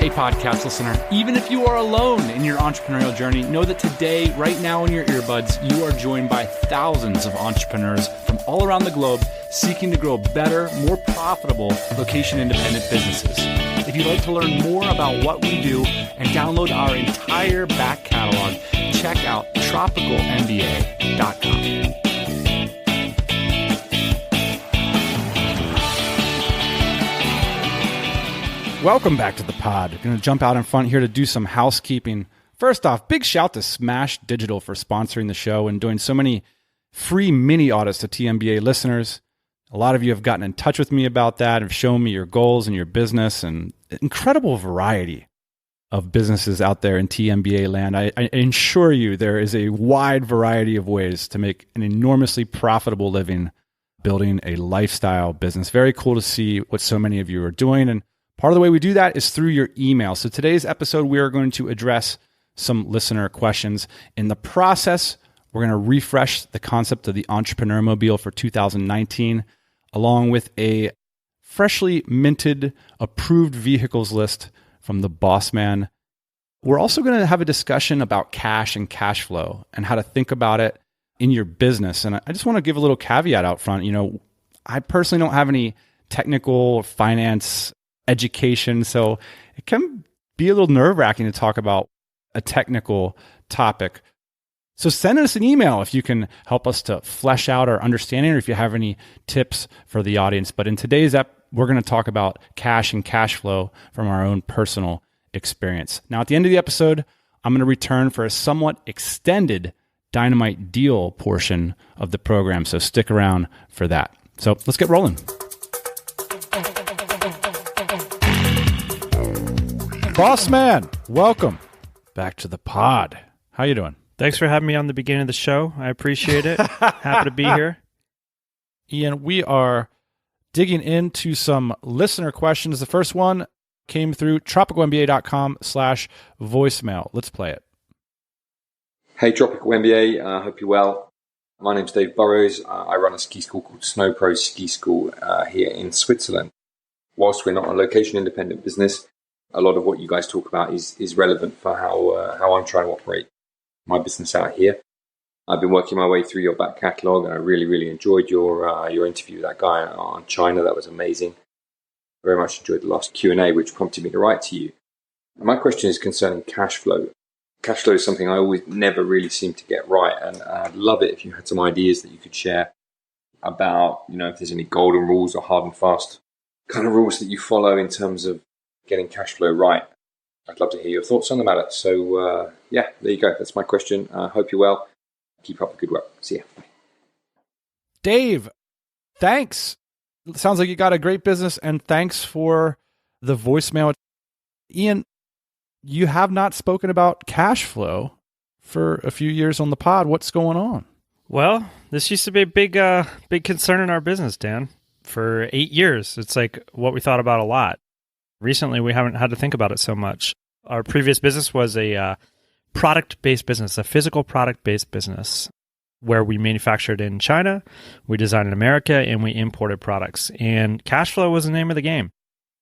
Hey, podcast listener, even if you are alone in your entrepreneurial journey, know that today, right now in your earbuds, you are joined by thousands of entrepreneurs from all around the globe seeking to grow better, more profitable, location-independent businesses. If you'd like to learn more about what we do and download our entire back catalog, check out tropicalmba.com. Welcome back to the pod. We're going to jump out in front here to do some housekeeping. First off, big shout to Smash Digital for sponsoring the show and doing so many free mini audits to TMBA listeners. A lot of you have gotten in touch with me about that, have shown me your goals and your business, and incredible variety of businesses out there in TMBA land. I assure you there is a wide variety of ways to make an enormously profitable living building a lifestyle business. Very cool to see what so many of you are doing, and part of the way we do that is through your email. So today's episode, we are going to address some listener questions. In the process, we're going to refresh the concept of the entrepreneurmobile for 2019, along with a freshly minted approved vehicles list from the boss man. We're also going to have a discussion about cash and cash flow and how to think about it in your business. And I just want to give a little caveat out front. You know, I personally don't have any technical finance education, so it can be a little nerve-wracking to talk about a technical topic. So send us an email if you can help us to flesh out our understanding, or if you have any tips for the audience. But in today's we're going to talk about cash and cash flow from our own personal experience. Now, at the end of the episode, I'm going to return for a somewhat extended Dynamite Deal portion of the program, so stick around for that. So let's get rolling. Boss man, welcome back to the pod. How you doing? Thanks for having me on the beginning of the show. I appreciate it. Happy to be here. Ian, we are digging into some listener questions. The first one came through tropicalmba.com/voicemail. Let's play it. Hey, Tropical MBA. Hope you're well. My name's Dave Burrows. I run a ski school called Snow Pro Ski School here in Switzerland. Whilst we're not a location-independent business, a lot of what you guys talk about is relevant for how I'm trying to operate my business out here. I've been working my way through your back catalogue, and I really, really enjoyed your interview with that guy on China. That was amazing. Very much enjoyed the last Q&A, which prompted me to write to you. And my question is concerning cash flow. Cash flow is something I always never really seem to get right, and I'd love it if you had some ideas that you could share about, you know, if there's any golden rules or hard and fast kind of rules that you follow in terms of getting cash flow right. I'd love to hear your thoughts on the matter. So, there you go. That's my question. Hope you're well. Keep up the good work. See ya. Bye. Dave, thanks. Sounds like you got a great business, and thanks for the voicemail. Ian, you have not spoken about cash flow for a few years on the pod. What's going on? Well, this used to be a big concern in our business, Dan. For 8 years, it's like what we thought about a lot. Recently, we haven't had to think about it so much. Our previous business was a product-based business, a physical product-based business, where we manufactured in China, we designed in America, and we imported products. And cash flow was the name of the game.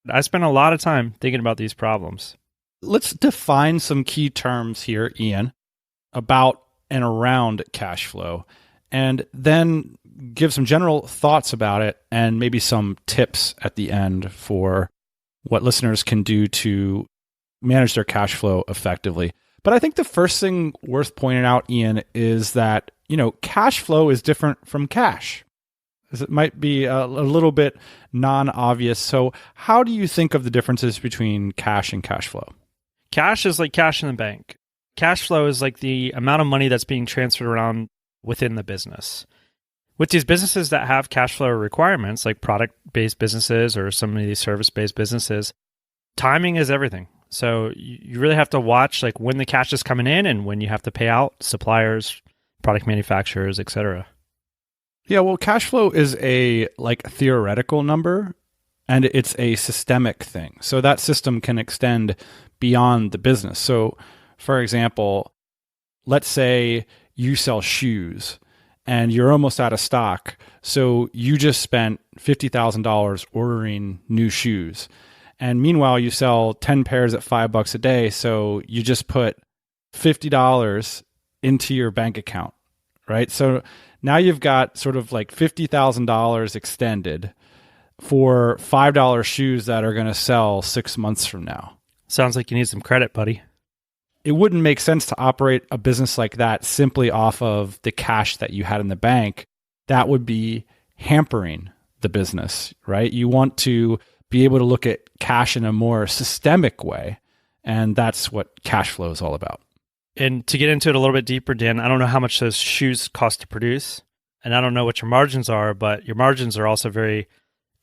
I spent a lot of time thinking about these problems. Let's define some key terms here, Ian, about and around cash flow, and then give some general thoughts about it and maybe some tips at the end for what listeners can do to manage their cash flow effectively. But I think the first thing worth pointing out, Ian, is that, you know, cash flow is different from cash. It might be a little bit non-obvious. So how do you think of the differences between cash and cash flow? Cash is like cash in the bank. Cash flow is like the amount of money that's being transferred around within the business. With these businesses that have cash flow requirements, like product-based businesses or some of these service-based businesses, timing is everything. So you really have to watch like when the cash is coming in and when you have to pay out suppliers, product manufacturers, etc. Yeah, well, cash flow is a like theoretical number, and it's a systemic thing. So that system can extend beyond the business. So, for example, let's say you sell shoes and you're almost out of stock. So you just spent $50,000 ordering new shoes. And meanwhile, you sell 10 pairs at $5 a day. So you just put $50 into your bank account, right? So now you've got sort of like $50,000 extended for $5 shoes that are going to sell 6 months from now. Sounds like you need some credit, buddy. It wouldn't make sense to operate a business like that simply off of the cash that you had in the bank. That would be hampering the business, right? You want to be able to look at cash in a more systemic way. And that's what cash flow is all about. And to get into it a little bit deeper, Dan, I don't know how much those shoes cost to produce, and I don't know what your margins are, but your margins are also very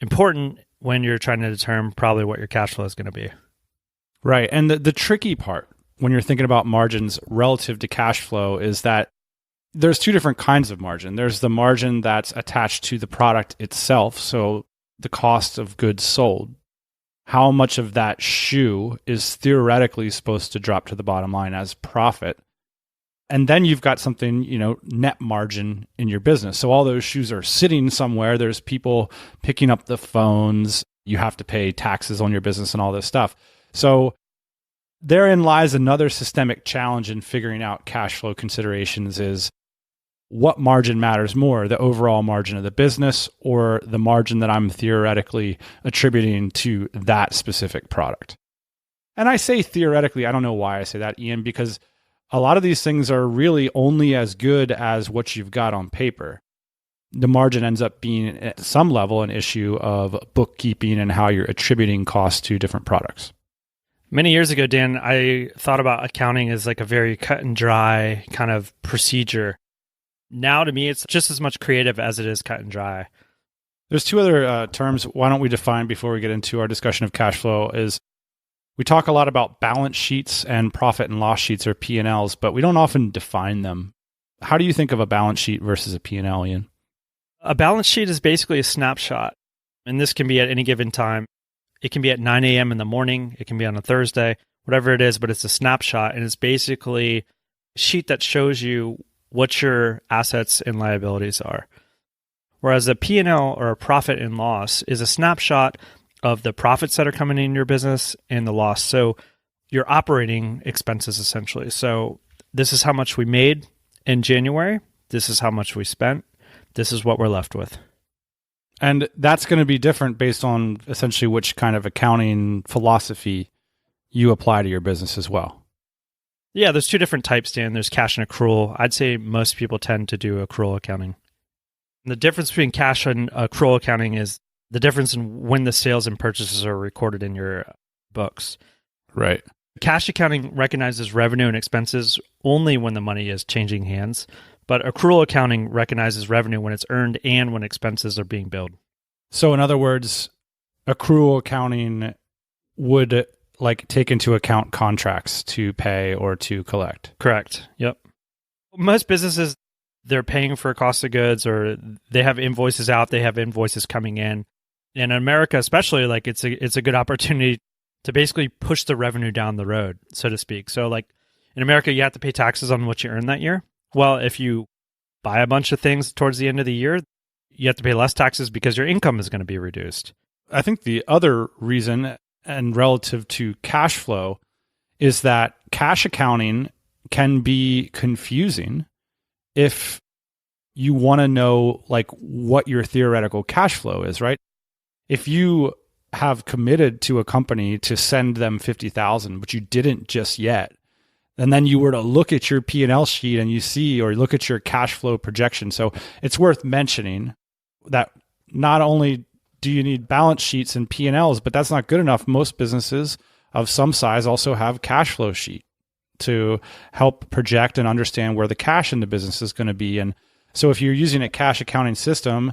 important when you're trying to determine probably what your cash flow is going to be. Right. And the tricky part when you're thinking about margins relative to cash flow is that there's two different kinds of margin. There's the margin that's attached to the product itself, so the cost of goods sold. How much of that shoe is theoretically supposed to drop to the bottom line as profit? And then you've got something, net margin in your business. So all those shoes are sitting somewhere. There's people picking up the phones. You have to pay taxes on your business and all this stuff. So therein lies another systemic challenge in figuring out cash flow considerations is what margin matters more, the overall margin of the business or the margin that I'm theoretically attributing to that specific product. And I say theoretically, I don't know why I say that, Ian, because a lot of these things are really only as good as what you've got on paper. The margin ends up being at some level an issue of bookkeeping and how you're attributing costs to different products. Many years ago, Dan, I thought about accounting as like a very cut and dry kind of procedure. Now, to me, it's just as much creative as it is cut and dry. There's two other terms. Why don't we define before we get into our discussion of cash flow is we talk a lot about balance sheets and profit and loss sheets or P&Ls, but we don't often define them. How do you think of a balance sheet versus a P&L, Ian? A balance sheet is basically a snapshot, and this can be at any given time. It can be at 9 a.m. in the morning. It can be on a Thursday, whatever it is, but it's a snapshot, and it's basically a sheet that shows you what your assets and liabilities are. Whereas a P&L or a profit and loss is a snapshot of the profits that are coming in your business and the loss. So your operating expenses, essentially. So this is how much we made in January. This is how much we spent. This is what we're left with. And that's going to be different based on essentially which kind of accounting philosophy you apply to your business as well. Yeah, there's two different types, Dan. There's cash and accrual. I'd say most people tend to do accrual accounting. And the difference between cash and accrual accounting is the difference in when the sales and purchases are recorded in your books. Right. Cash accounting recognizes revenue and expenses only when the money is changing hands, but accrual accounting recognizes revenue when it's earned and when expenses are being billed. So in other words, accrual accounting would take into account contracts to pay or to collect. Correct. Yep. Most businesses, they're paying for cost of goods or they have invoices out, they have invoices coming in. In America, especially, it's a good opportunity to basically push the revenue down the road, so to speak. So in America, you have to pay taxes on what you earn that year. Well, if you buy a bunch of things towards the end of the year, you have to pay less taxes because your income is going to be reduced. I think the other reason, and relative to cash flow, is that cash accounting can be confusing if you want to know what your theoretical cash flow is, right? If you have committed to a company to send them $50,000, but you didn't just yet, and then you were to look at your P&L sheet and you see, or look at your cash flow projection. So it's worth mentioning that not only do you need balance sheets and P&Ls, but that's not good enough. Most businesses of some size also have cash flow sheet to help project and understand where the cash in the business is going to be. And so if you're using a cash accounting system,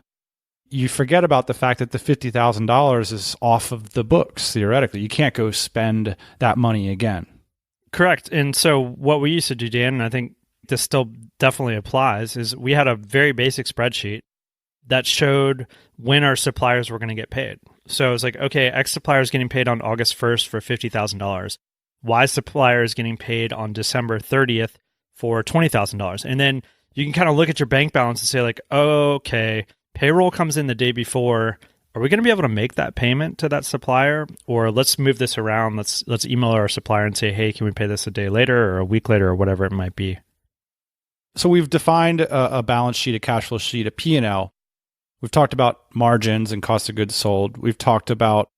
you forget about the fact that the $50,000 is off of the books, theoretically. You can't go spend that money again. Correct. And so what we used to do, Dan, and I think this still definitely applies, is we had a very basic spreadsheet that showed when our suppliers were going to get paid. So it was like, okay, X supplier is getting paid on August 1st for $50,000. Y supplier is getting paid on December 30th for $20,000. And then you can kind of look at your bank balance and say oh, okay, payroll comes in the day before are we going to be able to make that payment to that supplier? Or let's move this around. Let's email our supplier and say, hey, can we pay this a day later or a week later or whatever it might be? So we've defined a balance sheet, a cash flow sheet, a P&L. We've talked about margins and cost of goods sold. We've talked about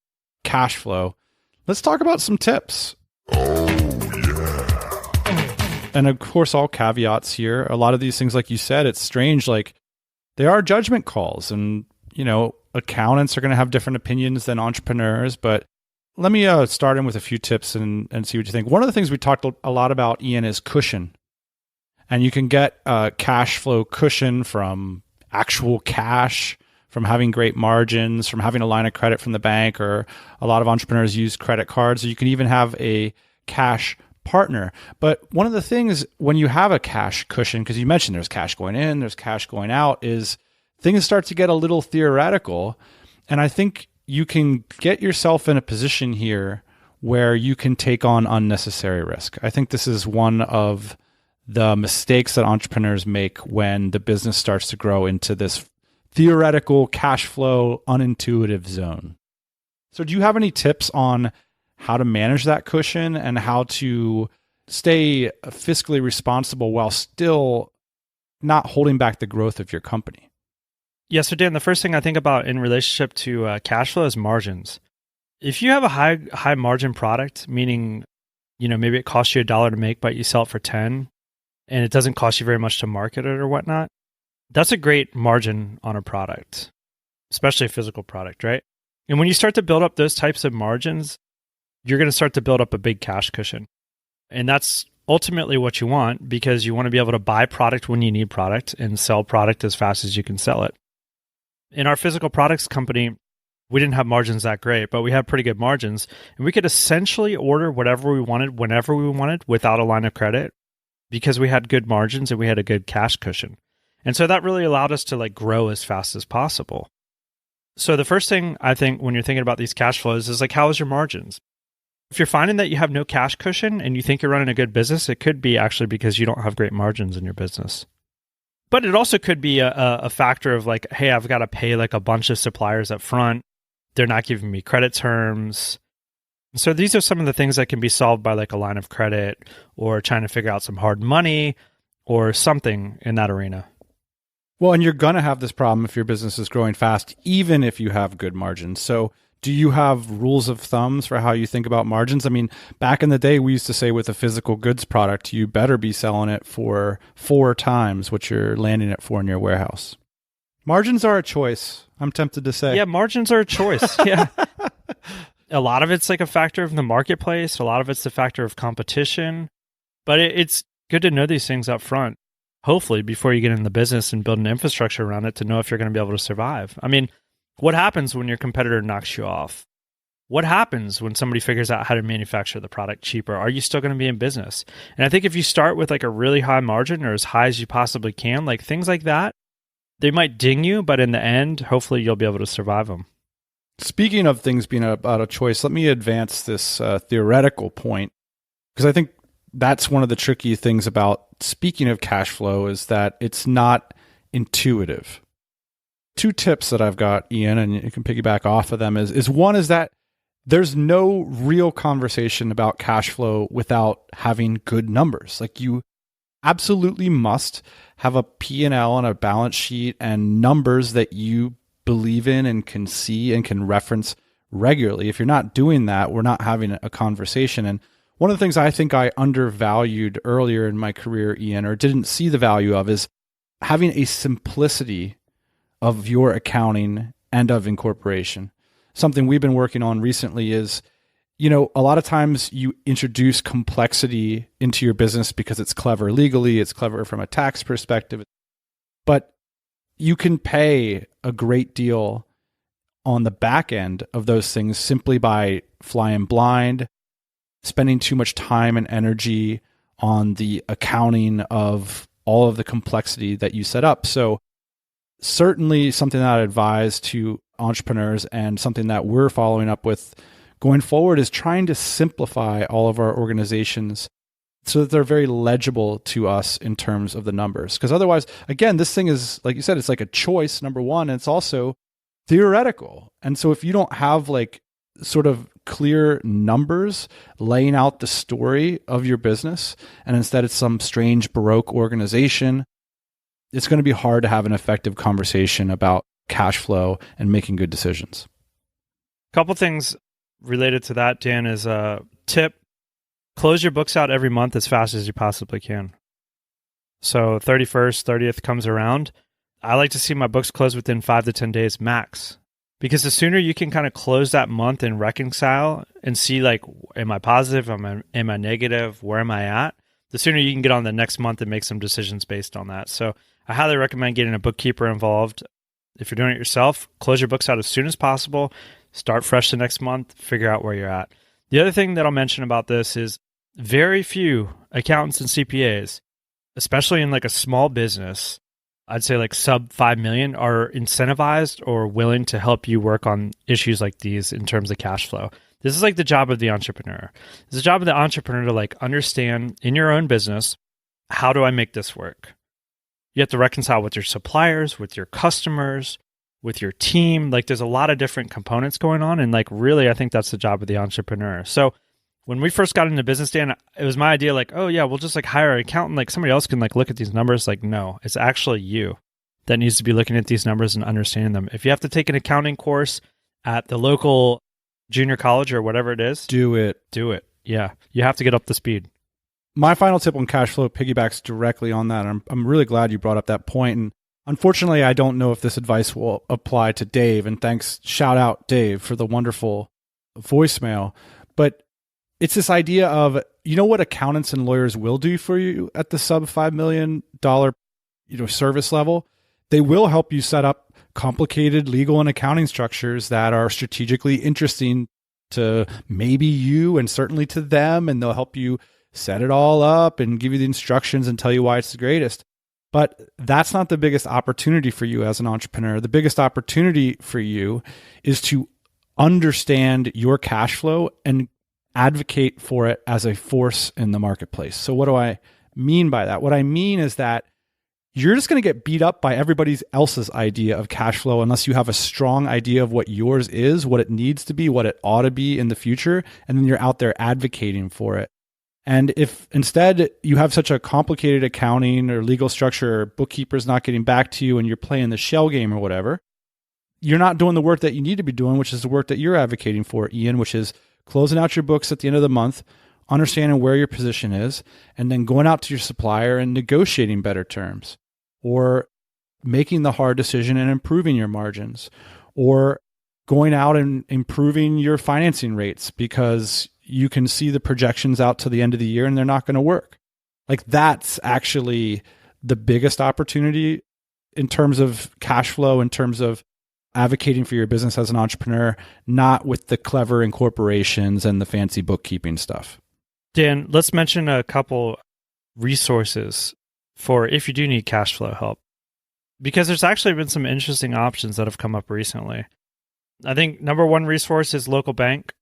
cash flow. Let's talk about some tips. And of course, all caveats here. A lot of these things, like you said, it's strange. Like they are judgment calls, and accountants are going to have different opinions than entrepreneurs. But let me start in with a few tips and see what you think. One of the things we talked a lot about, Ian, is cushion. And you can get a cash flow cushion from actual cash, from having great margins, from having a line of credit from the bank, or a lot of entrepreneurs use credit cards. Or you can even have a cash partner. But one of the things when you have a cash cushion, because you mentioned there's cash going in, there's cash going out, is things start to get a little theoretical. And I think you can get yourself in a position here where you can take on unnecessary risk. I think this is one of the mistakes that entrepreneurs make when the business starts to grow into this theoretical cash flow unintuitive zone. So do you have any tips on how to manage that cushion and how to stay fiscally responsible while still not holding back the growth of your company? Yeah, so Dan, the first thing I think about in relationship to cash flow is margins. If you have a high margin product, meaning maybe it costs you $1 to make, but you sell it for 10, and it doesn't cost you very much to market it or whatnot, that's a great margin on a product, especially a physical product, right? And when you start to build up those types of margins, you're going to start to build up a big cash cushion. And that's ultimately what you want, because you want to be able to buy product when you need product and sell product as fast as you can sell it. In our physical products company, we didn't have margins that great, but we had pretty good margins. And we could essentially order whatever we wanted, whenever we wanted, without a line of credit, because we had good margins and we had a good cash cushion. And so that really allowed us to grow as fast as possible. So the first thing I think when you're thinking about these cash flows is how is your margins? If you're finding that you have no cash cushion and you think you're running a good business, it could be actually because you don't have great margins in your business. But it also could be a factor of hey, I've got to pay a bunch of suppliers up front. They're not giving me credit terms. So these are some of the things that can be solved by a line of credit or trying to figure out some hard money or something in that arena. Well, and you're going to have this problem if your business is growing fast, even if you have good margins. So do you have rules of thumbs for how you think about margins? I mean, back in the day, we used to say with a physical goods product, you better be selling it for 4 times what you're landing it for in your warehouse. Margins are a choice, I'm tempted to say. Yeah, margins are a choice. Yeah. A lot of it's a factor of the marketplace. A lot of it's the factor of competition. But it's good to know these things up front, hopefully, before you get in the business and build an infrastructure around it to know if you're going to be able to survive. I mean, what happens when your competitor knocks you off? What happens when somebody figures out how to manufacture the product cheaper? Are you still going to be in business? And I think if you start with a really high margin or as high as you possibly can, things like that, they might ding you, but in the end, hopefully you'll be able to survive them. Speaking of things being about a choice, let me advance this theoretical point, because I think that's one of the tricky things about speaking of cash flow is that it's not intuitive. 2 tips that I've got, Ian, and you can piggyback off of them is one is that there's no real conversation about cash flow without having good numbers. You absolutely must have a P&L and a balance sheet and numbers that you believe in and can see and can reference regularly. If you're not doing that, we're not having a conversation. And one of the things I think I undervalued earlier in my career, Ian, or didn't see the value of, is having a simplicity of your accounting and of incorporation. Something we've been working on recently is, a lot of times you introduce complexity into your business because it's clever legally, it's clever from a tax perspective, but you can pay a great deal on the back end of those things simply by flying blind, spending too much time and energy on the accounting of all of the complexity that you set up. So certainly something that I advise to entrepreneurs and something that we're following up with going forward is trying to simplify all of our organizations so that they're very legible to us in terms of the numbers. Because otherwise, again, this thing is, like you said, it's like a choice, number one. And it's also theoretical. And so if you don't have like sort of clear numbers laying out the story of your business, and instead it's some strange Baroque organization, it's going to be hard to have an effective conversation about cash flow and making good decisions. A couple things related to that, Dan, is a tip. Close your books out every month as fast as you possibly can. So 31st, 30th comes around. I like to see my books closed within 5 to 10 days max. Because the sooner you can kind of close that month and reconcile and see like, am I positive? Am I negative? Where am I at? The sooner you can get on the next month and make some decisions based on that. So I highly recommend getting a bookkeeper involved. If you're doing it yourself, close your books out as soon as possible. Start fresh the next month. Figure out where you're at. The other thing that I'll mention about this is very few accountants and CPAs, especially in like a small business, I'd say like sub 5 million, are incentivized or willing to help you work on issues like these in terms of cash flow. This is like the job of the entrepreneur. It's the job of the entrepreneur to like understand in your own business, how do I make this work? You have to reconcile with your suppliers, with your customers, with your team. Like there's a lot of different components going on. And like really, I think that's the job of the entrepreneur. So when we first got into business, Dan, it was my idea like, oh yeah, we'll just like hire an accountant. Like somebody else can like look at these numbers. Like, no, it's actually you that needs to be looking at these numbers and understanding them. If you have to take an accounting course at the local junior college or whatever it is, do it. Yeah. You have to get up to speed. My final tip on cash flow piggybacks directly on that. I'm really glad you brought up that point. And unfortunately, I don't know if this advice will apply to Dave. And thanks, shout out Dave for the wonderful voicemail. But it's this idea of, you know what accountants and lawyers will do for you at the sub $5 million, service level? They will help you set up complicated legal and accounting structures that are strategically interesting to maybe you and certainly to them. And they'll help you set it all up and give you the instructions and tell you why it's the greatest. But that's not the biggest opportunity for you as an entrepreneur. The biggest opportunity for you is to understand your cash flow and advocate for it as a force in the marketplace. So what do I mean by that? What I mean is that you're just going to get beat up by everybody else's idea of cash flow unless you have a strong idea of what yours is, what it needs to be, what it ought to be in the future, and then you're out there advocating for it. And if instead you have such a complicated accounting or legal structure, or bookkeeper's not getting back to you and you're playing the shell game or whatever, you're not doing the work that you need to be doing, which is the work that you're advocating for, Ian, which is closing out your books at the end of the month, understanding where your position is, and then going out to your supplier and negotiating better terms, or making the hard decision and improving your margins, or going out and improving your financing rates because you can see the projections out to the end of the year and they're not going to work. Like that's actually the biggest opportunity in terms of cash flow, in terms of advocating for your business as an entrepreneur, not with the clever incorporations and the fancy bookkeeping stuff. Dan, let's mention a couple resources for if you do need cash flow help, because there's actually been some interesting options that have come up recently. I think number one resource is local bank.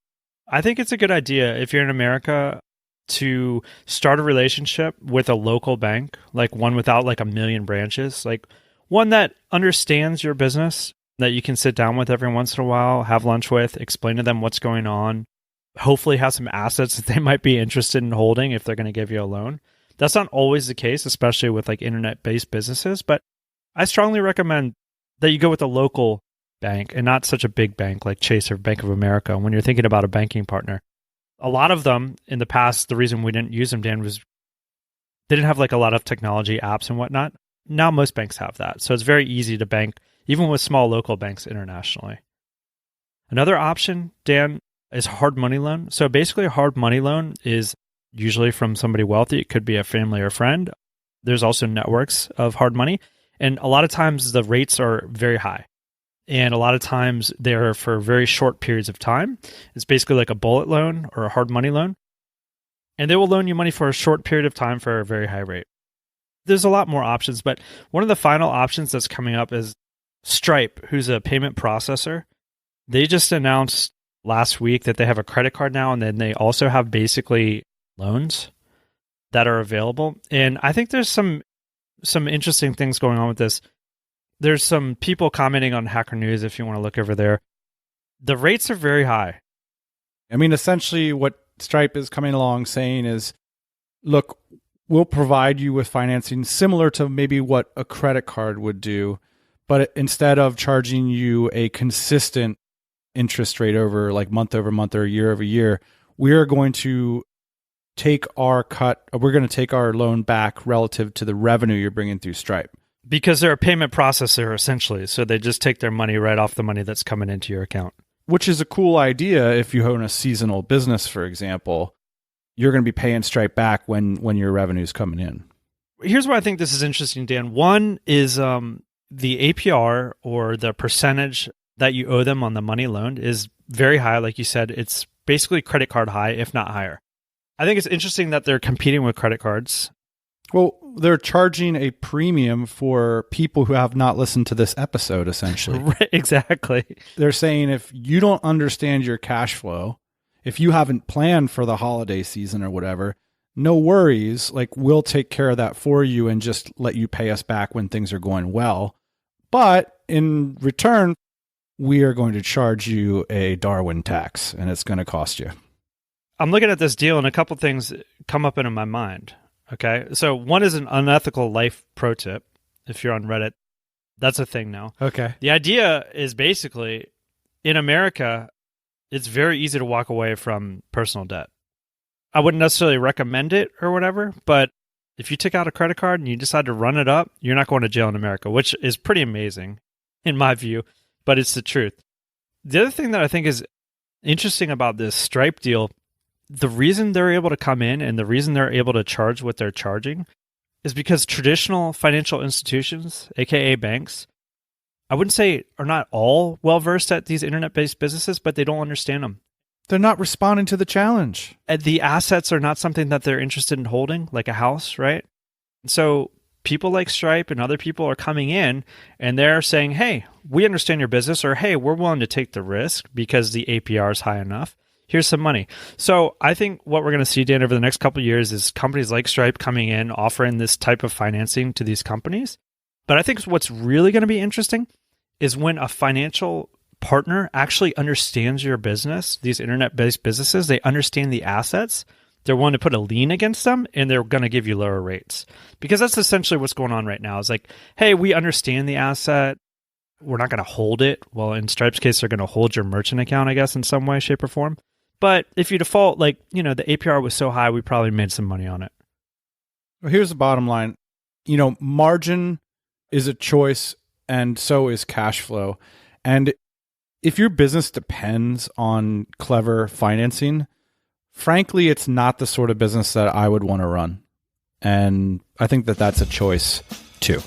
I think it's a good idea if you're in America to start a relationship with a local bank, like one without like a million branches, like one that understands your business, that you can sit down with every once in a while, have lunch with, explain to them what's going on, hopefully have some assets that they might be interested in holding if they're going to give you a loan. That's not always the case, especially with like internet-based businesses, but I strongly recommend that you go with a local bank and not such a big bank like Chase or Bank of America when you're thinking about a banking partner. A lot of them in the past, the reason we didn't use them, Dan, was they didn't have like a lot of technology apps and whatnot. Now most banks have that. So it's very easy to bank, even with small local banks internationally. Another option, Dan, is hard money loan. So basically a hard money loan is usually from somebody wealthy. It could be a family or friend. There's also networks of hard money. And a lot of times the rates are very high. And a lot of times they're for very short periods of time. It's basically like a bullet loan or a hard money loan. And they will loan you money for a short period of time for a very high rate. There's a lot more options, but one of the final options that's coming up is Stripe, who's a payment processor. They just announced last week that they have a credit card now, and then they also have basically loans that are available. And I think there's some interesting things going on with this. There's some people commenting on Hacker News if you want to look over there. The rates are very high. I mean, essentially what Stripe is coming along saying is, look, we'll provide you with financing similar to maybe what a credit card would do, but instead of charging you a consistent interest rate over like month over month or year over year, we're going to take our cut. We're going to take our loan back relative to the revenue you're bringing through Stripe. Because they're a payment processor, essentially. So they just take their money right off the money that's coming into your account. Which is a cool idea if you own a seasonal business, for example. You're going to be paying Stripe back when your revenue's coming in. Here's why I think this is interesting, Dan. One is the APR, or the percentage that you owe them on the money loaned, is very high. Like you said, it's basically credit card high, if not higher. I think it's interesting that they're competing with credit cards. Well, they're charging a premium for people who have not listened to this episode, essentially. Right, exactly. They're saying if you don't understand your cash flow, if you haven't planned for the holiday season or whatever, no worries. Like, we'll take care of that for you and just let you pay us back when things are going well. But in return, we are going to charge you a Darwin tax, and it's going to cost you. I'm looking at this deal, and a couple things come up into my mind. Okay, so one is an unethical life pro tip. If you're on Reddit, that's a thing now. Okay. The idea is basically, in America, it's very easy to walk away from personal debt. I wouldn't necessarily recommend it or whatever, but if you take out a credit card and you decide to run it up, you're not going to jail in America, which is pretty amazing in my view, but it's the truth. The other thing that I think is interesting about this Stripe deal, the reason they're able to come in and the reason they're able to charge what they're charging is because traditional financial institutions, aka banks, I wouldn't say are not all well-versed at these internet-based businesses, but they don't understand them. They're not responding to the challenge. And the assets are not something that they're interested in holding, like a house, right? So people like Stripe and other people are coming in and they're saying, hey, we understand your business, or hey, we're willing to take the risk because the APR is high enough. Here's some money. So I think what we're going to see, Dan, over the next couple of years is companies like Stripe coming in, offering this type of financing to these companies. But I think what's really going to be interesting is when a financial partner actually understands your business, these internet-based businesses, they understand the assets, they're willing to put a lien against them, and they're going to give you lower rates. Because that's essentially what's going on right now. It's like, hey, we understand the asset. We're not going to hold it. Well, in Stripe's case, they're going to hold your merchant account, I guess, in some way, shape, or form. But if you default, like, the APR was so high, we probably made some money on it. Well, here's the bottom line. Margin is a choice, and so is cash flow. And if your business depends on clever financing, frankly, it's not the sort of business that I would want to run. And I think that that's a choice too.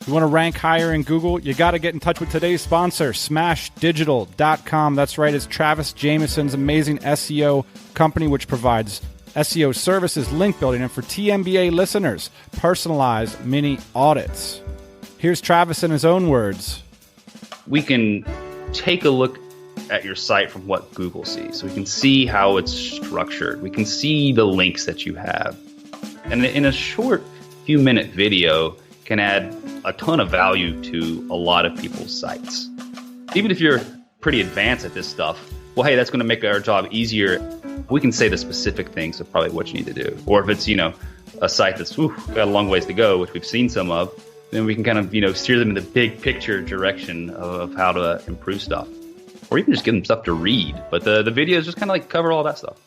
You want to rank higher in Google? You got to get in touch with today's sponsor, smashdigital.com. That's right. It's Travis Jamison's amazing SEO company, which provides SEO services, link building, and for TMBA listeners, personalized mini audits. Here's Travis in his own words. We can take a look at your site from what Google sees. We can see how it's structured. We can see the links that you have. And in a short few minute video can add a ton of value to a lot of people's sites. Even if you're pretty advanced at this stuff, well, hey, that's going to make our job easier. We can say the specific things of probably what you need to do. Or if it's, a site that's got a long ways to go, which we've seen some of, then we can kind of, steer them in the big picture direction of how to improve stuff. Or even just give them stuff to read. But the videos just kind of cover all that stuff.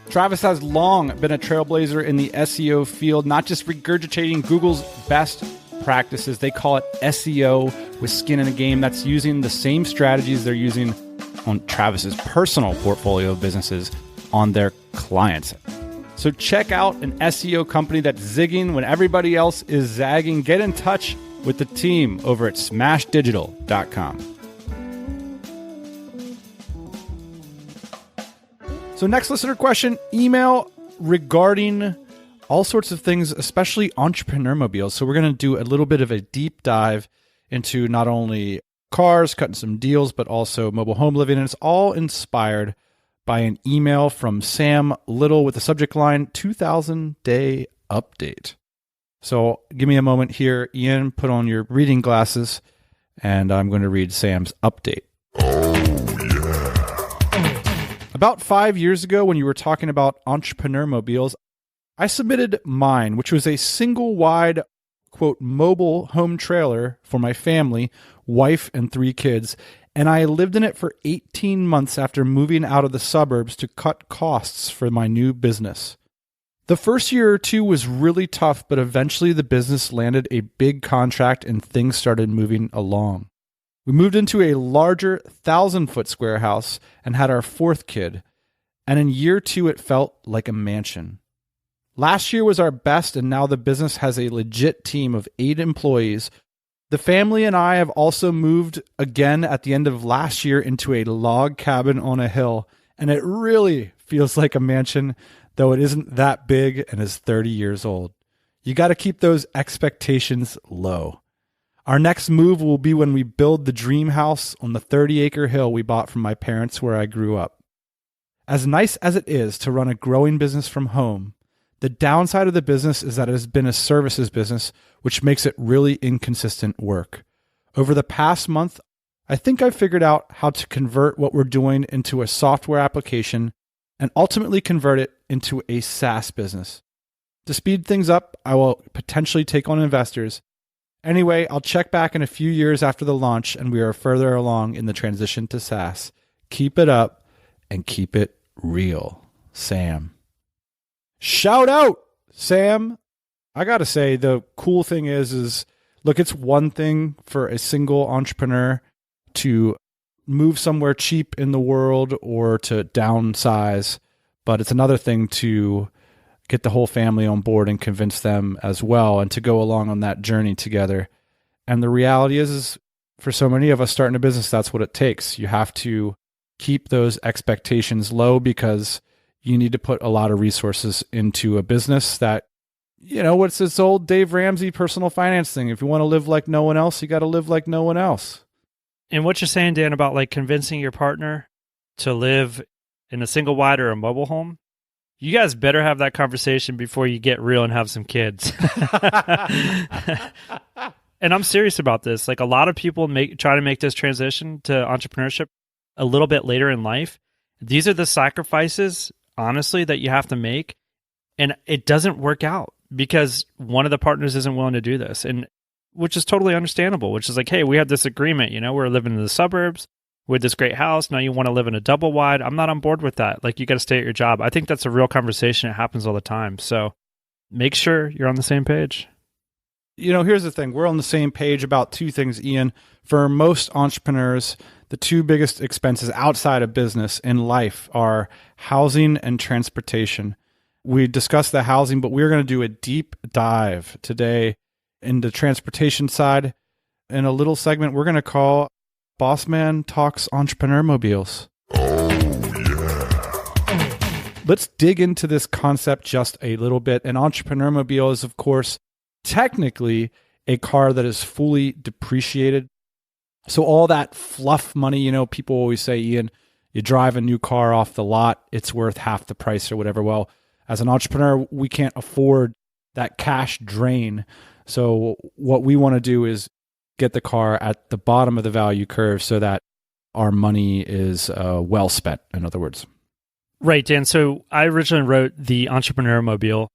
Travis has long been a trailblazer in the SEO field, not just regurgitating Google's best practices. They call it SEO with skin in the game. That's using the same strategies they're using on Travis's personal portfolio of businesses on their clients. So check out an SEO company that's zigging when everybody else is zagging. Get in touch with the team over at smashdigital.com. So next listener question, email regarding all sorts of things, especially entrepreneurmobile. So we're going to do a little bit of a deep dive into not only cars, cutting some deals, but also mobile home living. And it's all inspired by an email from Sam Little with the subject line 2000 day update. So give me a moment here. Ian, put on your reading glasses, and I'm going to read Sam's update. About 5 years ago, when you were talking about entrepreneurmobiles, I submitted mine, which was a single-wide, quote, mobile home trailer for my family, wife, and 3 kids, and I lived in it for 18 months after moving out of the suburbs to cut costs for my new business. The first year or two was really tough, but eventually the business landed a big contract and things started moving along. We moved into a larger 1,000-foot square house and had our 4th kid, and in year 2 it felt like a mansion. Last year was our best, and now the business has a legit team of 8 employees. The family and I have also moved again at the end of last year into a log cabin on a hill, and it really feels like a mansion, though it isn't that big and is 30 years old. You got to keep those expectations low. Our next move will be when we build the dream house on the 30-acre hill we bought from my parents where I grew up. As nice as it is to run a growing business from home, the downside of the business is that it has been a services business, which makes it really inconsistent work. Over the past month, I think I've figured out how to convert what we're doing into a software application and ultimately convert it into a SaaS business. To speed things up, I will potentially take on investors. Anyway, I'll check back in a few years after the launch and we are further along in the transition to SaaS. Keep it up and keep it real. Sam. Shout out, Sam. I got to say, the cool thing is look, it's one thing for a single entrepreneur to move somewhere cheap in the world or to downsize, but it's another thing to get the whole family on board and convince them as well and to go along on that journey together. And the reality is for so many of us starting a business, that's what it takes. You have to keep those expectations low because you need to put a lot of resources into a business that, you know, what's this old Dave Ramsey personal finance thing? If you want to live like no one else, you got to live like no one else. And what you're saying, Dan, about like convincing your partner to live in a single wide or a mobile home, you guys better have that conversation before you get real and have some kids. And I'm serious about this. Like a lot of people try to make this transition to entrepreneurship a little bit later in life. These are the sacrifices, honestly, that you have to make. And it doesn't work out because one of the partners isn't willing to do this. And which is totally understandable, which is like, hey, we had this agreement, you know, we're living in the suburbs with this great house. Now you want to live in a double wide. I'm not on board with that. Like you got to stay at your job. I think that's a real conversation. It happens all the time. So make sure you're on the same page. You know, here's the thing. We're on the same page about 2 things, Ian. For most entrepreneurs, the 2 biggest expenses outside of business in life are housing and transportation. We discussed the housing, but we're going to do a deep dive today in the transportation side in a little segment we're going to call Boss Man Talks Entrepreneurmobiles. Let's dig into this concept just a little bit. An entrepreneurmobile is, of course, technically a car that is fully depreciated. So all that fluff money, you know, people always say, Ian, you drive a new car off the lot, it's worth half the price or whatever. Well, as an entrepreneur, we can't afford that cash drain. So what we want to do is get the car at the bottom of the value curve so that our money is well spent, in other words. Right, Dan. So I originally wrote the Entrepreneurmobile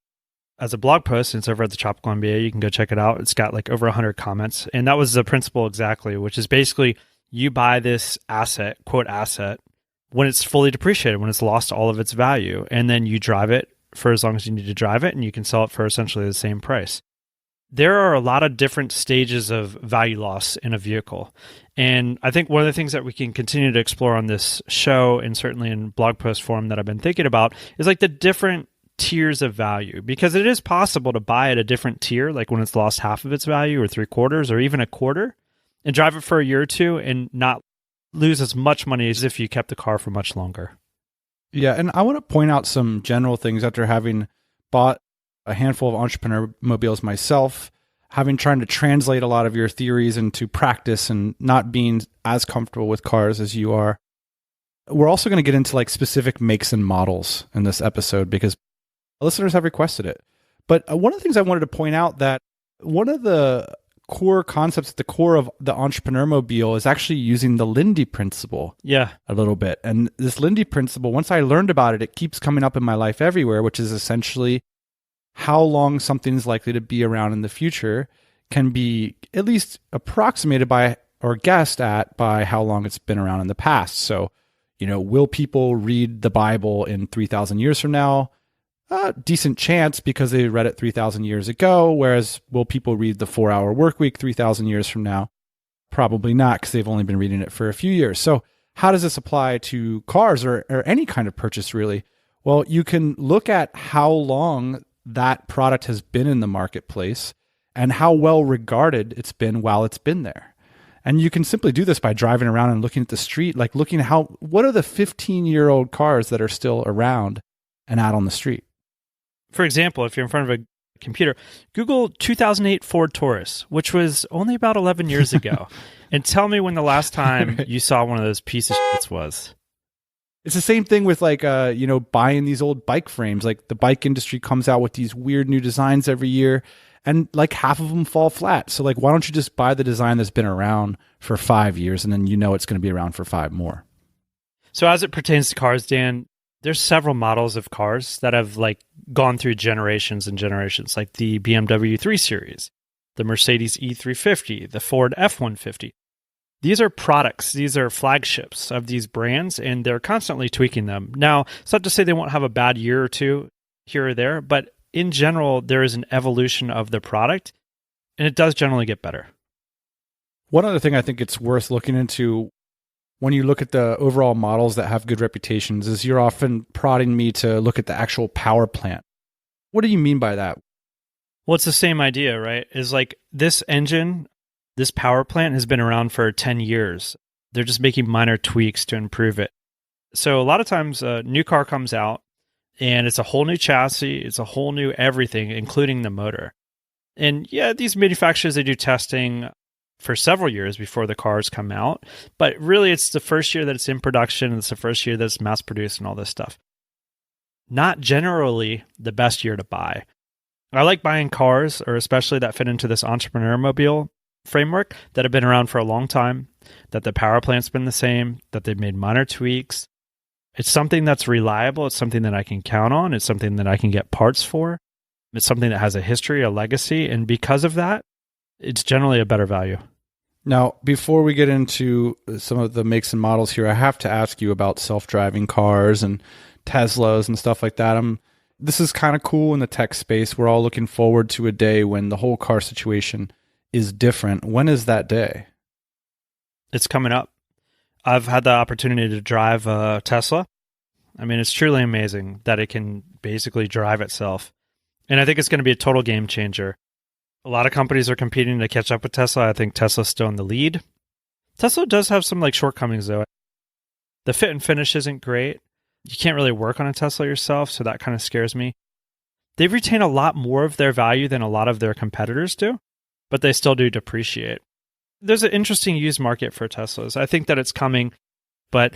as a blog post, and it's over at the Tropical MBA. You can go check it out. It's got like over 100 comments. And that was the principle exactly, which is basically you buy this asset, quote asset, when it's fully depreciated, when it's lost all of its value. And then you drive it for as long as you need to drive it, and you can sell it for essentially the same price. There are a lot of different stages of value loss in a vehicle. And I think one of the things that we can continue to explore on this show, and certainly in blog post form that I've been thinking about, is like the different tiers of value, because it is possible to buy at a different tier, like when it's lost half of its value or 3/4 or even a quarter, and drive it for a year or two and not lose as much money as if you kept the car for much longer. Yeah, and I want to point out some general things after having bought a handful of entrepreneur mobiles myself, having trying to translate a lot of your theories into practice and not being as comfortable with cars as you are. We're also going to get into like specific makes and models in this episode because listeners have requested it. But one of the things I wanted to point out that one of the core concepts at the core of the entrepreneurmobile is actually using the Lindy principle a little bit. And this Lindy principle, once I learned about it, it keeps coming up in my life everywhere, which is essentially how long something is likely to be around in the future can be at least approximated by or guessed at by how long it's been around in the past. So, will people read the Bible in 3,000 years from now? Decent chance because they read it 3,000 years ago. Whereas will people read the 4-hour work week 3,000 years from now? Probably not, because they've only been reading it for a few years. So how does this apply to cars or any kind of purchase really? Well, you can look at how long that product has been in the marketplace and how well regarded it's been while it's been there. And you can simply do this by driving around and looking at the street, like looking at what are the 15-year-old cars that are still around and out on the street. For example, if you're in front of a computer, Google 2008 Ford Taurus, which was only about 11 years ago, and tell me when the last time you saw one of those piece of shits was. It's the same thing with buying these old bike frames. Like the bike industry comes out with these weird new designs every year, and like half of them fall flat. So like, why don't you just buy the design that's been around for 5 years, and then it's going to be around for 5 more. So as it pertains to cars, Dan, there's several models of cars that have like gone through generations and generations, like the BMW 3 Series, the Mercedes E350, the Ford F-150. These are products. These are flagships of these brands, and they're constantly tweaking them. Now, it's not to say they won't have a bad year or two here or there, but in general, there is an evolution of the product, and it does generally get better. One other thing I think it's worth looking into when you look at the overall models that have good reputations is you're often prodding me to look at the actual power plant. What do you mean by that? Well, it's the same idea, right? Is like this engine, this power plant has been around for 10 years. They're just making minor tweaks to improve it. So a lot of times a new car comes out and it's a whole new chassis, it's a whole new everything, including the motor. And yeah, these manufacturers, they do testing for several years before the cars come out. But really, it's the first year that it's in production, and it's the first year that it's mass produced and all this stuff. Not generally the best year to buy. I like buying cars, or especially that fit into this entrepreneurmobile framework, that have been around for a long time, that the power plant's been the same, that they've made minor tweaks. It's something that's reliable. It's something that I can count on. It's something that I can get parts for. It's something that has a history, a legacy. And because of that, it's generally a better value. Now, before we get into some of the makes and models here, I have to ask you about self-driving cars and Teslas and stuff like that. This is kind of cool in the tech space. We're all looking forward to a day when the whole car situation is different. When is that day? It's coming up. I've had the opportunity to drive a Tesla. I mean, it's truly amazing that it can basically drive itself. And I think it's going to be a total game changer. A lot of companies are competing to catch up with Tesla. I think Tesla's still in the lead. Tesla does have some shortcomings though. The fit and finish isn't great. You can't really work on a Tesla yourself, so that kind of scares me. They've retained a lot more of their value than a lot of their competitors do, but they still do depreciate. There's an interesting used market for Teslas. I think that it's coming, but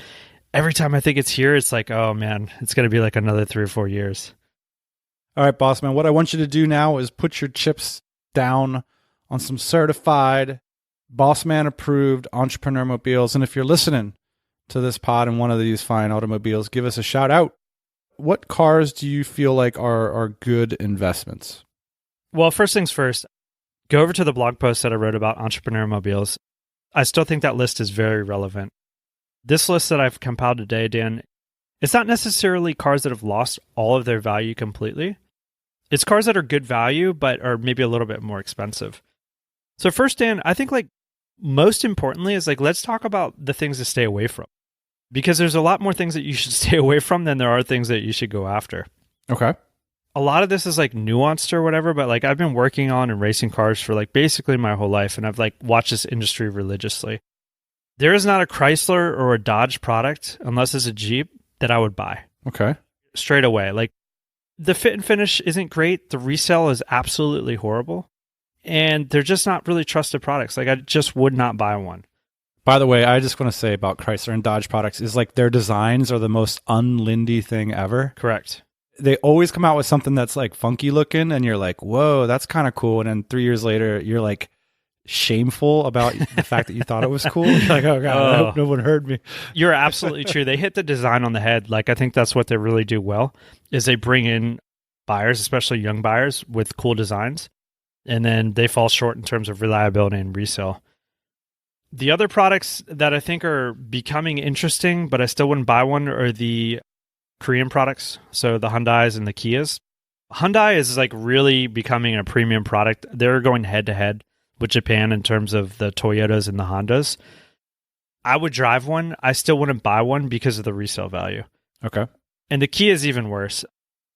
every time I think it's here, it's like, oh man, it's going to be like another 3 or 4 years. All right, boss man, what I want you to do now is put your chips down on some certified, boss man approved entrepreneur mobiles. And if you're listening to this pod in one of these fine automobiles, give us a shout out. What cars do you feel like are good investments? Well, first things first, go over to the blog post that I wrote about entrepreneur mobiles. I still think that list is very relevant. This list that I've compiled today, Dan, it's not necessarily cars that have lost all of their value completely. It's cars that are good value, but are maybe a little bit more expensive. So first, Dan, I think most importantly is let's talk about the things to stay away from. Because there's a lot more things that you should stay away from than there are things that you should go after. Okay. A lot of this is nuanced or whatever, but I've been working on and racing cars for basically my whole life, and I've watched this industry religiously. There is not a Chrysler or a Dodge product, unless it's a Jeep, that I would buy. Okay. Straight away. The fit and finish isn't great. The resale is absolutely horrible. And they're just not really trusted products. I just would not buy one. By the way, I just want to say about Chrysler and Dodge products is their designs are the most un-Lindy thing ever. Correct. they always come out with something that's like funky looking and you're like, whoa, that's kind of cool. And then 3 years later, you're like shameful about the fact that you thought it was cool. You're like, oh God, I hope no one heard me. You're absolutely true. They hit the design on the head. Like, I think that's what they really do well, is they bring in buyers, especially young buyers, with cool designs. And then they fall short in terms of reliability and resale. The other products that I think are becoming interesting, but I still wouldn't buy one, are the Korean products. So the Hyundais and the Kias. Hyundai is like really becoming a premium product. They're going head to head with Japan in terms of the Toyotas and the Hondas. I would drive one. I still wouldn't buy one because of the resale value. Okay. And the Kia is even worse.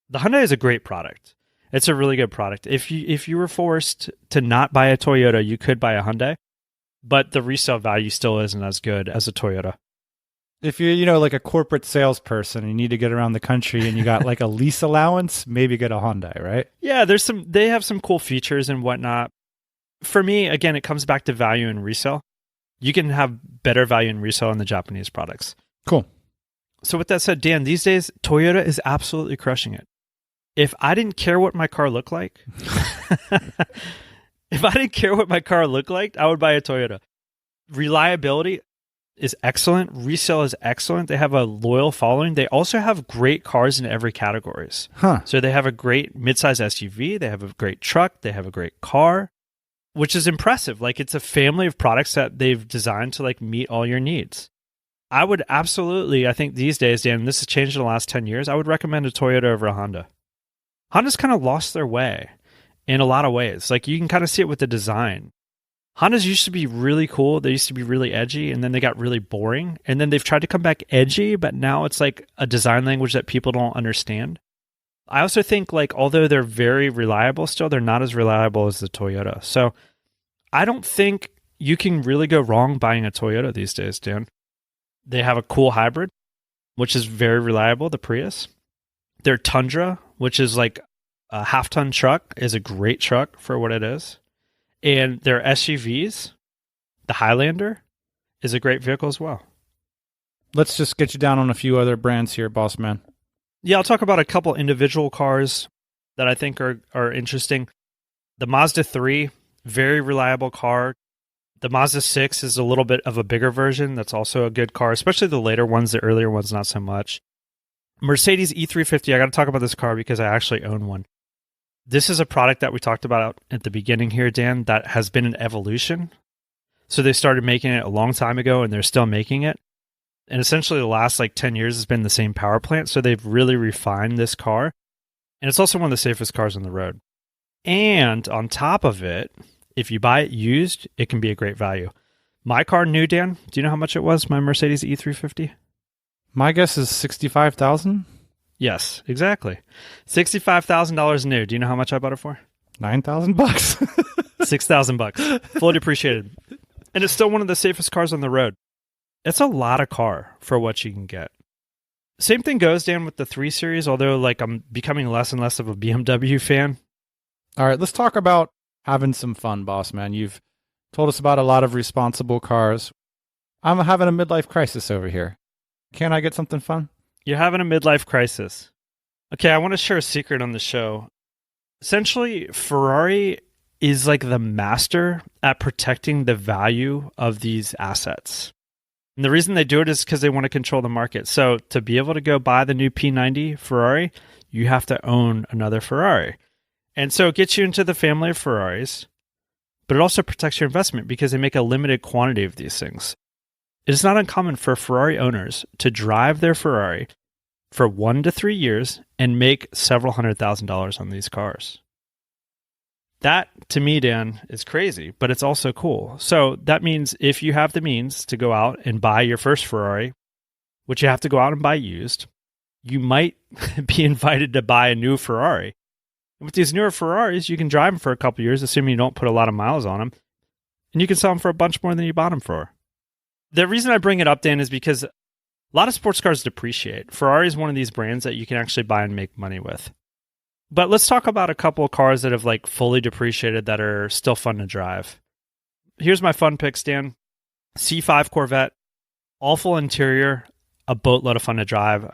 The Hyundai is a great product. It's a really good product. If you were forced to not buy a Toyota, you could buy a Hyundai, but the resale value still isn't as good as a Toyota. If you're, like a corporate salesperson and you need to get around the country and you got like a lease allowance, maybe get a Hyundai, right? Yeah, they have some cool features and whatnot. For me, again, it comes back to value and resale. You can have better value and resale in the Japanese products. Cool. So with that said, Dan, these days, Toyota is absolutely crushing it. If I didn't care what my car looked like, I would buy a Toyota. Reliability is excellent. Resale is excellent. They have a loyal following. They also have great cars in every categories. Huh. So they have a great midsize SUV. They have a great truck. They have a great car, which is impressive. Like, it's a family of products that they've designed to like meet all your needs. I would absolutely, I think these days, Dan, this has changed in the last 10 years, I would recommend a Toyota over a Honda. Honda's kind of lost their way in a lot of ways. Like, you can kind of see it with the design. Hondas used to be really cool. They used to be really edgy, and then they got really boring. And then they've tried to come back edgy, but now it's like a design language that people don't understand. I also think, like, although they're very reliable still, they're not as reliable as the Toyota. So I don't think you can really go wrong buying a Toyota these days, Dan. They have a cool hybrid, which is very reliable, the Prius. Their Tundra, which is like a half-ton truck, is a great truck for what it is. And their SUVs, the Highlander, is a great vehicle as well. Let's just get you down on a few other brands here, boss man. Yeah, I'll talk about a couple individual cars that I think are interesting. The Mazda 3, very reliable car. The Mazda 6 is a little bit of a bigger version. That's also a good car, especially the later ones. The earlier ones, not so much. Mercedes E350, I got to talk about this car because I actually own one. This is a product that we talked about at the beginning here, Dan, that has been an evolution. So they started making it a long time ago, and they're still making it. And essentially the last 10 years has been the same power plant. So they've really refined this car. And it's also one of the safest cars on the road. And on top of it, if you buy it used, it can be a great value. My car new, Dan, do you know how much it was, my Mercedes E350? My guess is $65,000. Yes, exactly. $65,000 new. Do you know how much I bought it for? $9,000. $6,000. Fully depreciated. And it's still one of the safest cars on the road. It's a lot of car for what you can get. Same thing goes, Dan, with the 3 Series, although I'm becoming less and less of a BMW fan. All right, let's talk about having some fun, boss man. You've told us about a lot of responsible cars. I'm having a midlife crisis over here. Can I get something fun? You're having a midlife crisis. Okay, I want to share a secret on the show. Essentially, Ferrari is like the master at protecting the value of these assets. And the reason they do it is because they want to control the market. So to be able to go buy the new P90 Ferrari, you have to own another Ferrari. And so it gets you into the family of Ferraris, but it also protects your investment because they make a limited quantity of these things. It is not uncommon for Ferrari owners to drive their Ferrari for 1 to 3 years and make several $100,000 on these cars. That, to me, Dan, is crazy, but it's also cool. So that means if you have the means to go out and buy your first Ferrari, which you have to go out and buy used, you might be invited to buy a new Ferrari. And with these newer Ferraris, you can drive them for a couple of years, assuming you don't put a lot of miles on them, and you can sell them for a bunch more than you bought them for. The reason I bring it up, Dan, is because a lot of sports cars depreciate. Ferrari is one of these brands that you can actually buy and make money with. But let's talk about a couple of cars that have fully depreciated that are still fun to drive. Here's my fun picks, Dan. C5 Corvette, awful interior, a boatload of fun to drive.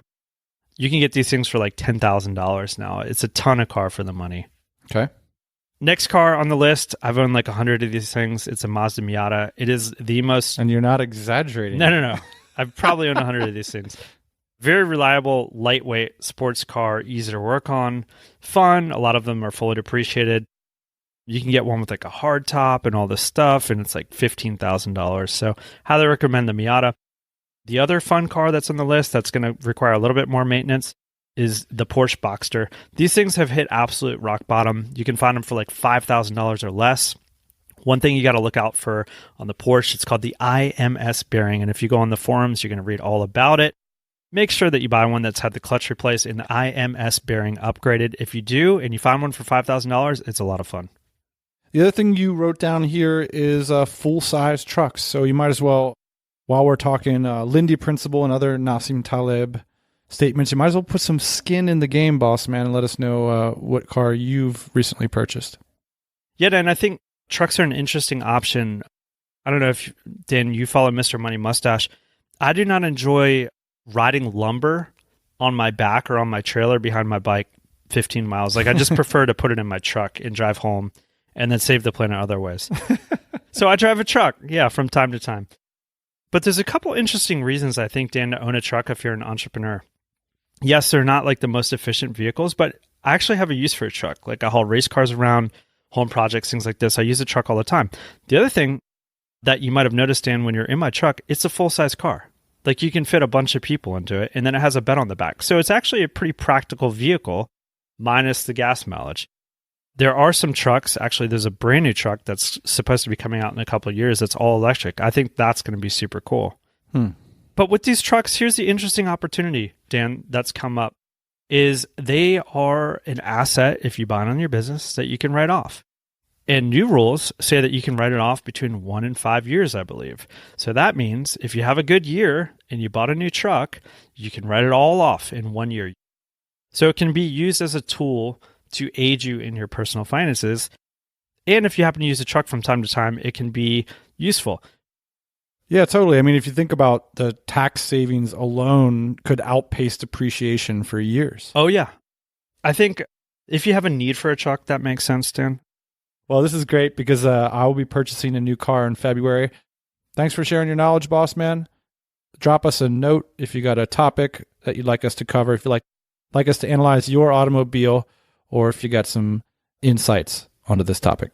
You can get these things for like $10,000 now. It's a ton of car for the money. Okay. Next car on the list, I've owned like 100 of these things. It's a Mazda Miata. It is the most... And you're not exaggerating. No. I've probably owned 100 of these things. Very reliable, lightweight sports car, easy to work on, fun. A lot of them are fully depreciated. You can get one with like a hard top and all this stuff, and it's like $15,000. So highly recommend the Miata. The other fun car that's on the list that's going to require a little bit more maintenance is the Porsche Boxster. These things have hit absolute rock bottom. You can find them for like $5,000 or less. One thing you got to look out for on the Porsche, it's called the IMS bearing. And if you go on the forums, you're going to read all about it. Make sure that you buy one that's had the clutch replaced and the IMS bearing upgraded. If you do, and you find one for $5,000, it's a lot of fun. The other thing you wrote down here is full-size trucks. So you might as well, while we're talking Lindy principle and other Nassim Taleb statements, you might as well put some skin in the game, boss man, and let us know what car you've recently purchased. Yeah, Dan, I think trucks are an interesting option. I don't know if, Dan, you follow Mr. Money Mustache. I do not enjoy riding lumber on my back or on my trailer behind my bike 15 miles. Like, I just prefer to put it in my truck and drive home and then save the planet other ways. So I drive a truck, from time to time. But there's a couple interesting reasons, I think, Dan, to own a truck if you're an entrepreneur. Yes, they're not like the most efficient vehicles, but I actually have a use for a truck. Like, I haul race cars around, home projects, things like this. I use a truck all the time. The other thing that you might have noticed, Dan, when you're in my truck, it's a full-size car. Like, you can fit a bunch of people into it, and then it has a bed on the back. So it's actually a pretty practical vehicle, minus the gas mileage. There are some trucks, actually there's a brand new truck that's supposed to be coming out in a couple of years that's all electric. I think that's going to be super cool. But with these trucks, here's the interesting opportunity, Dan, that's come up, is they are an asset, if you buy it on your business, that you can write off. And new rules say that you can write it off between 1 and 5 years, I believe. So that means if you have a good year and you bought a new truck, you can write it all off in 1 year. So it can be used as a tool to aid you in your personal finances. And if you happen to use a truck from time to time, it can be useful. Yeah, totally. I mean, if you think about the tax savings alone could outpace depreciation for years. Oh, yeah. I think if you have a need for a truck, that makes sense, Dan. Well, this is great because I will be purchasing a new car in February. Thanks for sharing your knowledge, boss man. Drop us a note if you got a topic that you'd like us to cover, if you'd like us to analyze your automobile, or if you got some insights onto this topic.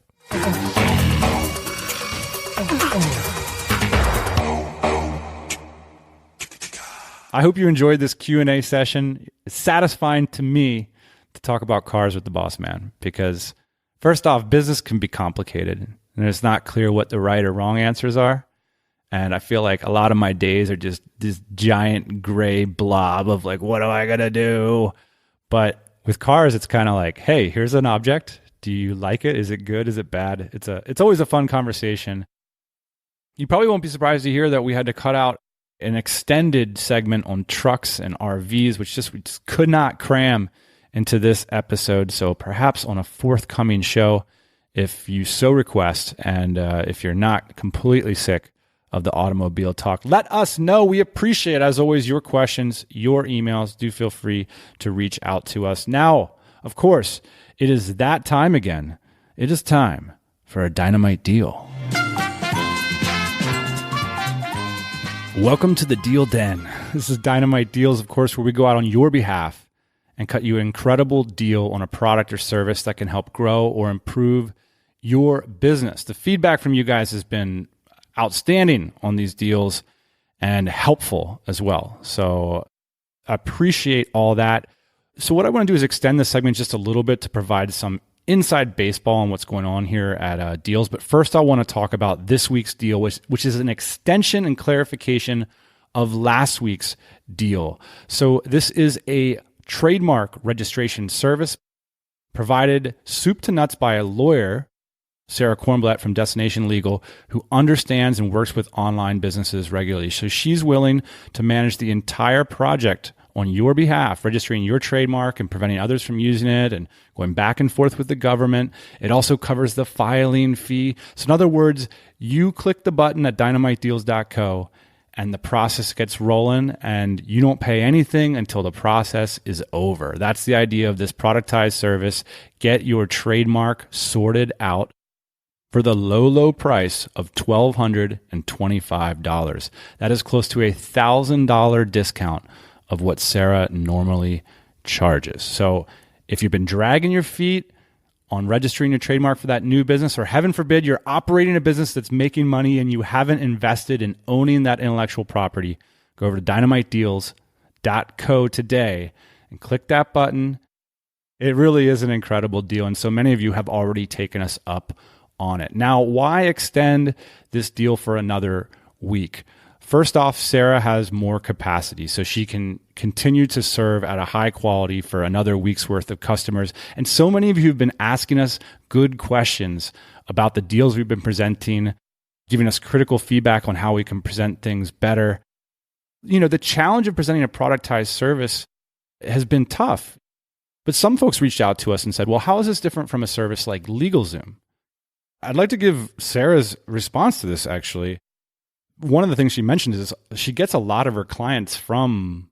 I hope you enjoyed this Q&A session. It's satisfying to me to talk about cars with the boss man because, first off, business can be complicated and it's not clear what the right or wrong answers are. And I feel like a lot of my days are just this giant gray blob of like, what am I going to do? But with cars, it's kind of like, hey, here's an object. Do you like it? Is it good? Is it bad? It's always a fun conversation. You probably won't be surprised to hear that we had to cut out an extended segment on trucks and RVs, which we just could not cram into this episode. So perhaps on a forthcoming show, if you so request, and if you're not completely sick of the automobile talk, let us know. We appreciate, as always, your questions, your emails. Do feel free to reach out to us. Now, of course, it is that time again. It is time for a Dynamite Deal. Welcome to the Deal Den. This is Dynamite Deals, of course, where we go out on your behalf and cut you an incredible deal on a product or service that can help grow or improve your business. The feedback from you guys has been outstanding on these deals and helpful as well. So I appreciate all that. So what I want to do is extend this segment just a little bit to provide some inside baseball on what's going on here at Deals. But first I want to talk about this week's deal, which is an extension and clarification of last week's deal. So this is a trademark registration service provided soup to nuts by a lawyer, Sarah Kornblatt from Destination Legal, who understands and works with online businesses regularly. So she's willing to manage the entire project on your behalf, registering your trademark and preventing others from using it and going back and forth with the government. It also covers the filing fee. So in other words, you click the button at dynamitedeals.co and the process gets rolling, and you don't pay anything until the process is over. That's the idea of this productized service. Get your trademark sorted out for the low, low price of $1,225. That is close to $1,000 discount of what Sarah normally charges. So if you've been dragging your feet on registering your trademark for that new business, or heaven forbid, you're operating a business that's making money and you haven't invested in owning that intellectual property, go over to dynamitedeals.co today and click that button. It really is an incredible deal, and so many of you have already taken us up on it. Now, why extend this deal for another week? First off, Sarah has more capacity, so she can continue to serve at a high quality for another week's worth of customers. And so many of you have been asking us good questions about the deals we've been presenting, giving us critical feedback on how we can present things better. You know, the challenge of presenting a productized service has been tough. But some folks reached out to us and said, well, how is this different from a service like LegalZoom? I'd like to give Sarah's response to this, actually. One of the things she mentioned is she gets a lot of her clients from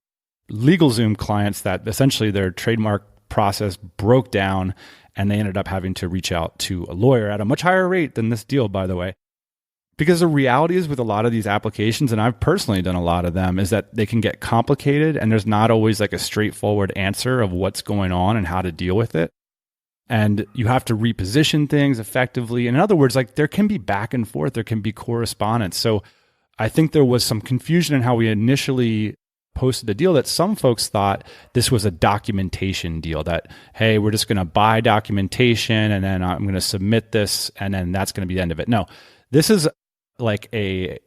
LegalZoom clients that essentially their trademark process broke down and they ended up having to reach out to a lawyer at a much higher rate than this deal, by the way. Because the reality is with a lot of these applications, and I've personally done a lot of them, is that they can get complicated and there's not always like a straightforward answer of what's going on and how to deal with it. And you have to reposition things effectively. In other words, like there can be back and forth, there can be correspondence. So I think there was some confusion in how we initially posted the deal, that some folks thought this was a documentation deal, that, hey, we're just going to buy documentation and then I'm going to submit this and then that's going to be the end of it. No, this is like a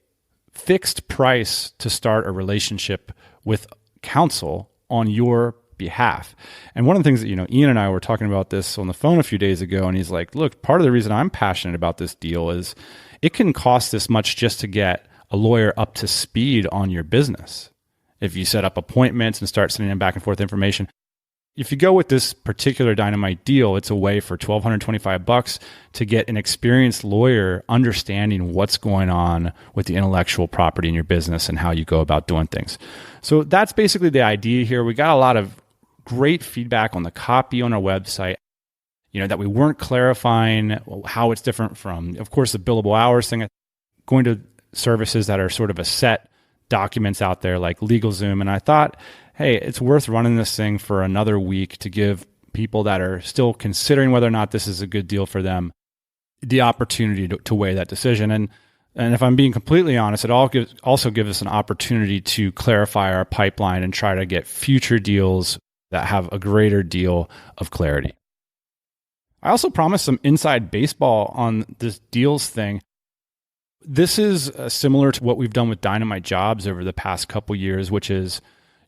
fixed price to start a relationship with counsel on your behalf. And one of the things that, Ian and I were talking about this on the phone a few days ago, and he's like, look, part of the reason I'm passionate about this deal is it can cost this much just to get a lawyer up to speed on your business. If you set up appointments and start sending them back and forth information. If you go with this particular Dynamite deal, it's a way for $1,225 to get an experienced lawyer understanding what's going on with the intellectual property in your business and how you go about doing things. So that's basically the idea here. We got a lot of great feedback on the copy on our website, that we weren't clarifying how it's different from, of course, the billable hours thing, going to services that are sort of a set documents out there like LegalZoom. And I thought, hey, it's worth running this thing for another week to give people that are still considering whether or not this is a good deal for them the opportunity to weigh that decision. And if I'm being completely honest, it also gives us an opportunity to clarify our pipeline and try to get future deals that have a greater deal of clarity. I also promised some inside baseball on this deals thing. This is similar to what we've done with Dynamite Jobs over the past couple years, which is,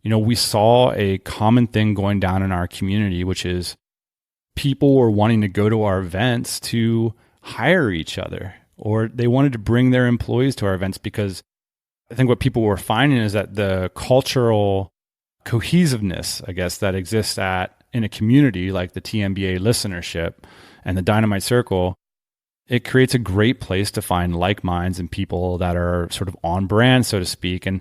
we saw a common thing going down in our community, which is people were wanting to go to our events to hire each other, or they wanted to bring their employees to our events, because I think what people were finding is that the cultural cohesiveness, I guess, that exists in a community like the TMBA listenership and the Dynamite Circle, it creates a great place to find like minds and people that are sort of on brand, so to speak. And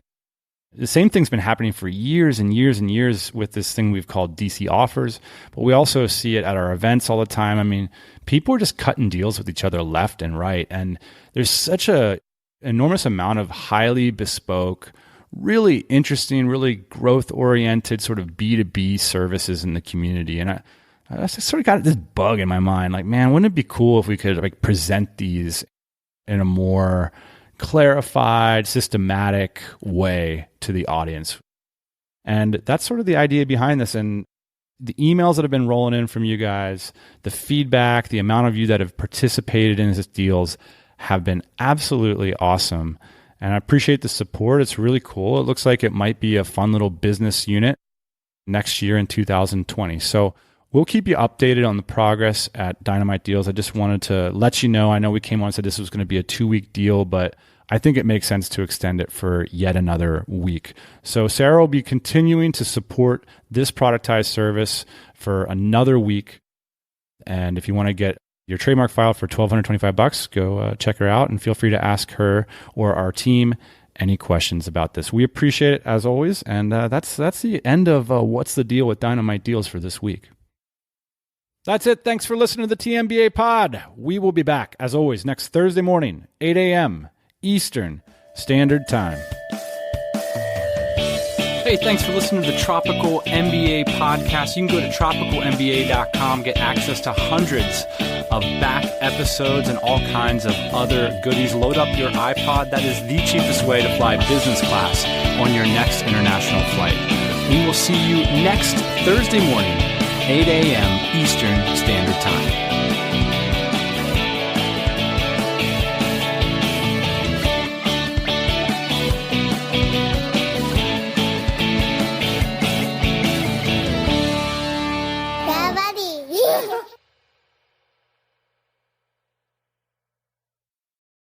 the same thing's been happening for years and years and years with this thing we've called DC Offers, but we also see it at our events all the time. I mean, people are just cutting deals with each other left and right. And there's such a enormous amount of highly bespoke, really interesting, really growth-oriented sort of B2B services in the community. And I sort of got this bug in my mind, like, man, wouldn't it be cool if we could present these in a more clarified, systematic way to the audience? And that's sort of the idea behind this. And the emails that have been rolling in from you guys, the feedback, the amount of you that have participated in these deals have been absolutely awesome. And I appreciate the support. It's really cool. It looks like it might be a fun little business unit next year in 2020. So we'll keep you updated on the progress at Dynamite Deals. I just wanted to let you know. I know we came on and said this was going to be a 2-week deal, but I think it makes sense to extend it for yet another week. So Sarah will be continuing to support this productized service for another week. And if you want to get your trademark file for $1,225, go check her out and feel free to ask her or our team any questions about this. We appreciate it as always. And that's the end of What's the Deal with Dynamite Deals for this week. That's it. Thanks for listening to the TMBA pod. We will be back, as always, next Thursday morning, 8 a.m. Eastern Standard Time. Hey, thanks for listening to the Tropical MBA podcast. You can go to tropicalmba.com, get access to hundreds of back episodes and all kinds of other goodies. Load up your iPod. That is the cheapest way to fly business class on your next international flight. We will see you next Thursday morning, 8 a.m. Eastern Standard Time.